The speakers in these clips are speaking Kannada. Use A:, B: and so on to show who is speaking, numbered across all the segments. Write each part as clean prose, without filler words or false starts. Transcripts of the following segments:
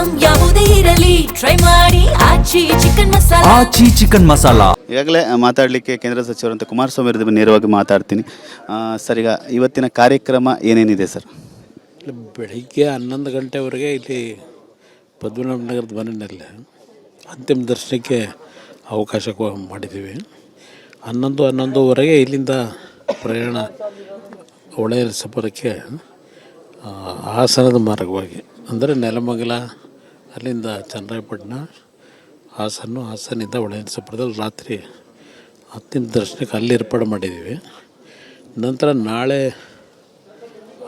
A: ಐಟಂ ಯಾವುದೇ ಇರಲಿ ಟ್ರೈ ಮಾಡಿ ಆಚಿ ಚಿಕನ್ ಮಸಾಲಾ.
B: ಈಗಾಗಲೇ ಮಾತಾಡಲಿಕ್ಕೆ ಕೇಂದ್ರ ಸಚಿವರಂತ ಕುಮಾರಸ್ವಾಮಿ ಅವರ ನೇರವಾಗಿ ಮಾತಾಡ್ತೀನಿ. ಸರ್, ಈಗ ಇವತ್ತಿನ ಕಾರ್ಯಕ್ರಮ ಏನೇನಿದೆ ಸರ್?
C: ಬೆಳಿಗ್ಗೆ 11 ಗಂಟೆವರೆಗೆ ಇಲ್ಲಿ ಪದ್ಮನಾಭ ನಗರದ ಮನೆಯಲ್ಲಿ ಅಂತಿಮ ದರ್ಶನಕ್ಕೆ ಅವಕಾಶ ಮಾಡಿದ್ದೀವಿ. 11:11ವರೆಗೆ ಇಲ್ಲಿಂದ ಪ್ರಯಾಣ ಹೊಳೆನರಸೀಪುರಕ್ಕೆ ಹಾಸನದ ಮಾರ್ಗವಾಗಿ, ಅಂದರೆ ನೆಲಮಂಗಲ, ಅಲ್ಲಿಂದ ಚನ್ನರಾಯಪಟ್ಟಣ, ಹಾಸನಿಂದ ಹೊಳೆನರಸೀಪುರದಲ್ಲಿ ರಾತ್ರಿ ಅಂತಿಮ ದರ್ಶನಕ್ಕೆ ಅಲ್ಲಿ ಏರ್ಪಾಡು ಮಾಡಿದ್ದೀವಿ. ನಂತರ ನಾಳೆ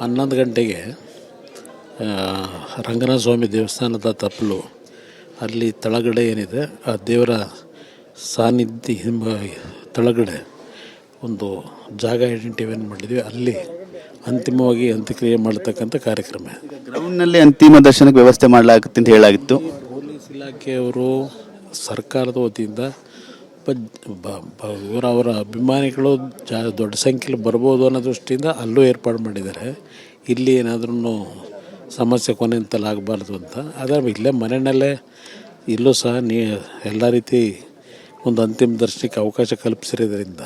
C: 11 ಗಂಟೆಗೆ ರಂಗನಾಥ ಸ್ವಾಮಿ ದೇವಸ್ಥಾನದ ತಪ್ಪಲು ಅಲ್ಲಿ ತಳಗಡೆ ಏನಿದೆ ಆ ದೇವರ ಸಾನ್ನಿಧ್ಯ ತಳಗಡೆ ಒಂದು ಜಾಗ ಐಡೆಂಟಿಫೈ ಮಾಡಿದ್ವಿ. ಅಲ್ಲಿ ಅಂತಿಮವಾಗಿ ಅಂತ್ಯಕ್ರಿಯೆ ಮಾಡತಕ್ಕಂಥ ಕಾರ್ಯಕ್ರಮ.
B: ಗ್ರೌಂಡ್ನಲ್ಲಿ ಅಂತಿಮ ದರ್ಶನಕ್ಕೆ ವ್ಯವಸ್ಥೆ ಮಾಡಲಾಗುತ್ತೆ ಅಂತ ಹೇಳಾಗಿತ್ತು.
C: ಪೊಲೀಸ್ ಇಲಾಖೆಯವರು ಸರ್ಕಾರದ ವತಿಯಿಂದ ಅವರ ಅಭಿಮಾನಿಗಳು ದೊಡ್ಡ ಸಂಖ್ಯೆಯಲ್ಲಿ ಬರ್ಬೋದು ಅನ್ನೋ ದೃಷ್ಟಿಯಿಂದ ಅಲ್ಲೂ ಏರ್ಪಾಡು ಮಾಡಿದ್ದಾರೆ. ಇಲ್ಲಿ ಏನಾದ್ರೂ ಸಮಸ್ಯೆ ಕೊನೆಂತಲ್ಲಿ ಆಗಬಾರ್ದು ಅಂತ. ಆದರೆ ಇಲ್ಲೇ ಮನೆಯಲ್ಲೇ ಇಲ್ಲೂ ಸಹ ಎಲ್ಲ ರೀತಿ ಒಂದು ಅಂತಿಮ ದರ್ಶನಕ್ಕೆ ಅವಕಾಶ ಕಲ್ಪಿಸಿರೋದ್ರಿಂದ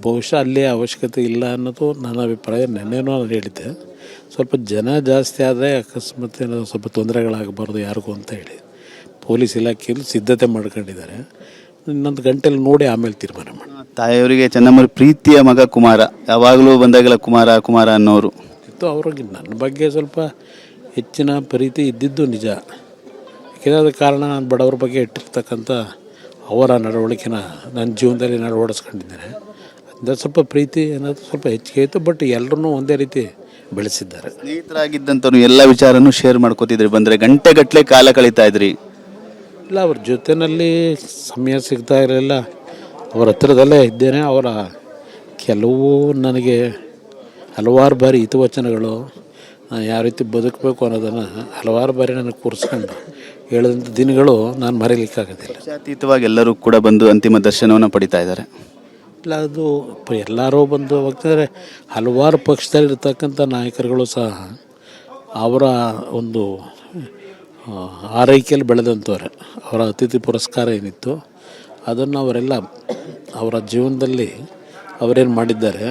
C: ಬಹುಶಃ ಅಲ್ಲಿ ಅವಶ್ಯಕತೆ ಇಲ್ಲ ಅನ್ನೋದು ನನ್ನ ಅಭಿಪ್ರಾಯ. ನೆನ್ನೆನೂ ನಾನು ಹೇಳಿದ್ದೆ, ಸ್ವಲ್ಪ ಜನ ಜಾಸ್ತಿ ಆದರೆ ಅಕಸ್ಮಾತ್ ಏನಾದರೂ ಸ್ವಲ್ಪ ತೊಂದರೆಗಳಾಗಬಾರ್ದು ಯಾರಿಗೂ ಅಂತ ಹೇಳಿ ಪೊಲೀಸ್ ಇಲಾಖೆಯಲ್ಲಿ ಸಿದ್ಧತೆ ಮಾಡ್ಕೊಂಡಿದ್ದಾರೆ. ಇನ್ನೊಂದು ಗಂಟೆಯಲ್ಲಿ ನೋಡಿ ಆಮೇಲೆ ತೀರ್ಮಾನ ಮಾಡಿ.
B: ತಾಯಿಯವರಿಗೆ ಚೆನ್ನಮ್ಮ ಪ್ರೀತಿಯ ಮಗ ಕುಮಾರ, ಯಾವಾಗಲೂ ಬಂದಾಗಲ ಕುಮಾರ ಅನ್ನೋರು
C: ಇತ್ತು. ಅವ್ರಿಗೆ ನನ್ನ ಬಗ್ಗೆ ಸ್ವಲ್ಪ ಹೆಚ್ಚಿನ ಪ್ರೀತಿ ಇದ್ದಿದ್ದು ನಿಜ. ಯಾಕೆಂದರೆ ಕಾರಣ ನಾನು ಬಡವರ ಬಗ್ಗೆ ಇಟ್ಟಿರ್ತಕ್ಕಂಥ ಅವರ ನಡವಳಿಕೆನ ನನ್ನ ಜೀವನದಲ್ಲಿ ನಾನು ಓಡಿಸ್ಕೊಂಡಿದ್ದೇನೆ. ಅದರಿಂದ ಸ್ವಲ್ಪ ಪ್ರೀತಿ ಏನಾದರೂ ಸ್ವಲ್ಪ ಹೆಚ್ಚಿಗೆ ಇತ್ತು. ಬಟ್ ಎಲ್ಲರೂ ಒಂದೇ ರೀತಿ ಬೆಳೆಸಿದ್ದಾರೆ.
B: ಸ್ನೇಹಿತರಾಗಿದ್ದಂಥವ್ರು ಎಲ್ಲ ವಿಚಾರನೂ ಶೇರ್ ಮಾಡ್ಕೋತಿದ್ರಿ, ಬಂದರೆ ಗಂಟೆಗಟ್ಟಲೆ ಕಾಲ ಕಳೀತಾ ಇದ್ರಿ.
C: ಇಲ್ಲ, ಅವ್ರ ಜೊತೆಯಲ್ಲಿ ಸಮಯ ಸಿಗ್ತಾ ಇರಲಿಲ್ಲ. ಅವರ ಹತ್ರದಲ್ಲೇ ಇದ್ದೇನೆ. ಅವರ ಕೆಲವು ನನಗೆ ಹಲವಾರು ಬಾರಿ ಹಿತವಚನಗಳು, ಯಾವ ರೀತಿ ಬದುಕಬೇಕು ಅನ್ನೋದನ್ನು ಹಲವಾರು ಬಾರಿ ನನಗೆ ಕೂರಿಸ್ಕೊಂಡು ಹೇಳಿದಂಥ ದಿನಗಳು ನಾನು ಮರೀಲಿಕ್ಕಾಗೋದಿಲ್ಲ.
B: ಅತೀತವಾಗಿ ಎಲ್ಲರೂ ಕೂಡ ಬಂದು ಅಂತಿಮ ದರ್ಶನವನ್ನು ಪಡಿತಾ ಇದ್ದಾರೆ.
C: ಇಲ್ಲ, ಅದು ಎಲ್ಲರೂ ಬಂದು ಹೋಗ್ತಿದ್ದಾರೆ. ಹಲವಾರು ಪಕ್ಷದಲ್ಲಿರ್ತಕ್ಕಂಥ ನಾಯಕರುಗಳು ಸಹ ಅವರ ಒಂದು ಆರೈಕೆಯಲ್ಲಿ ಬೆಳೆದಂಥವ್ರೆ. ಅವರ ಅತಿಥಿ ಪುರಸ್ಕಾರ ಏನಿತ್ತು ಅದನ್ನು ಅವರೆಲ್ಲ ಅವರ ಜೀವನದಲ್ಲಿ ಅವರೇನು ಮಾಡಿದ್ದಾರೆ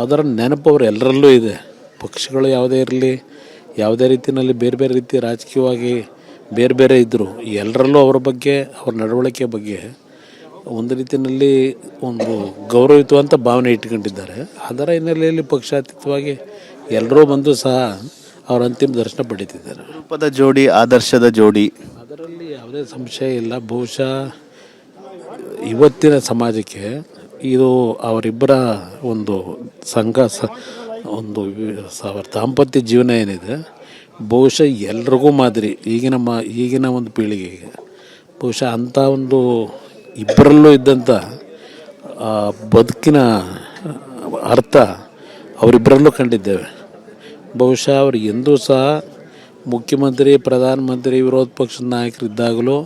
C: ಅದರ ನೆನಪು ಅವರು ಎಲ್ಲರಲ್ಲೂ ಇದೆ. ಪಕ್ಷಗಳು ಯಾವುದೇ ಇರಲಿ, ಯಾವುದೇ ರೀತಿಯಲ್ಲಿ ಬೇರೆ ಬೇರೆ ರೀತಿ ರಾಜಕೀಯವಾಗಿ ಬೇರೆ ಬೇರೆ ಇದ್ದರು, ಎಲ್ಲರಲ್ಲೂ ಅವರ ಬಗ್ಗೆ, ಅವ್ರ ನಡವಳಿಕೆ ಬಗ್ಗೆ ಒಂದು ರೀತಿಯಲ್ಲಿ ಒಂದು ಗೌರವಿಸುವಂಥ ಭಾವನೆ ಇಟ್ಕೊಂಡಿದ್ದಾರೆ. ಅದರ ಹಿನ್ನೆಲೆಯಲ್ಲಿ ಪಕ್ಷಾತೀತವಾಗಿ ಎಲ್ಲರೂ ಬಂದು ಸಹ ಅವರ ಅಂತಿಮ ದರ್ಶನ ಪಡೀತಿದ್ದಾರೆ.
B: ರೂಪದ ಜೋಡಿ, ಆದರ್ಶದ ಜೋಡಿ,
C: ಅದರಲ್ಲಿ ಯಾವುದೇ ಸಂಶಯ ಇಲ್ಲ. ಬಹುಶಃ ಇವತ್ತಿನ ಸಮಾಜಕ್ಕೆ ಇದು ಅವರಿಬ್ಬರ ಒಂದು ಒಂದು ಅವರ ದಾಂಪತ್ಯ ಜೀವನ ಏನಿದೆ ಬಹುಶಃ ಎಲ್ರಿಗೂ ಮಾದರಿ. ಈಗಿನ ಒಂದು ಪೀಳಿಗೆಗೆ ಬಹುಶಃ ಅಂಥ ಒಂದು ಇಬ್ಬರಲ್ಲೂ ಇದ್ದಂಥ ಬದುಕಿನ ಅರ್ಥ ಅವರಿಬ್ಬರಲ್ಲೂ ಕಂಡಿದ್ದೇವೆ. ಬಹುಶಃ ಅವರು ಎಂದೂ ಸಹ ಮುಖ್ಯಮಂತ್ರಿ, ಪ್ರಧಾನಮಂತ್ರಿ, ವಿರೋಧ ಪಕ್ಷದ ನಾಯಕರಿದ್ದಾಗಲೂ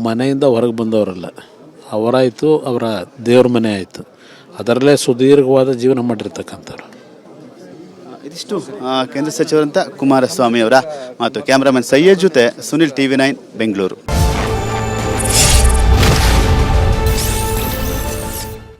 C: ಮನೆಯಿಂದ ಹೊರಗೆ ಬಂದವರಲ್ಲ. ಅವರಾಯಿತು, ಅವರ ದೇವ್ರ ಮನೆ ಆಯಿತು, ಅದರಲ್ಲೇ ಸುದೀರ್ಘವಾದ ಜೀವನ ಮಾಡಿರ್ತಕ್ಕಂಥವ್ರು.
B: ಇದಿಷ್ಟು ಕೇಂದ್ರ ಸಚಿವರಂತ ಕುಮಾರಸ್ವಾಮಿ ಅವರ ಮಾತು. ಕ್ಯಾಮ್ರಾಮನ್ ಸಯ್ಯದ್ ಜೊತೆ ಸುನಿಲ್, TV9 ಬೆಂಗಳೂರು.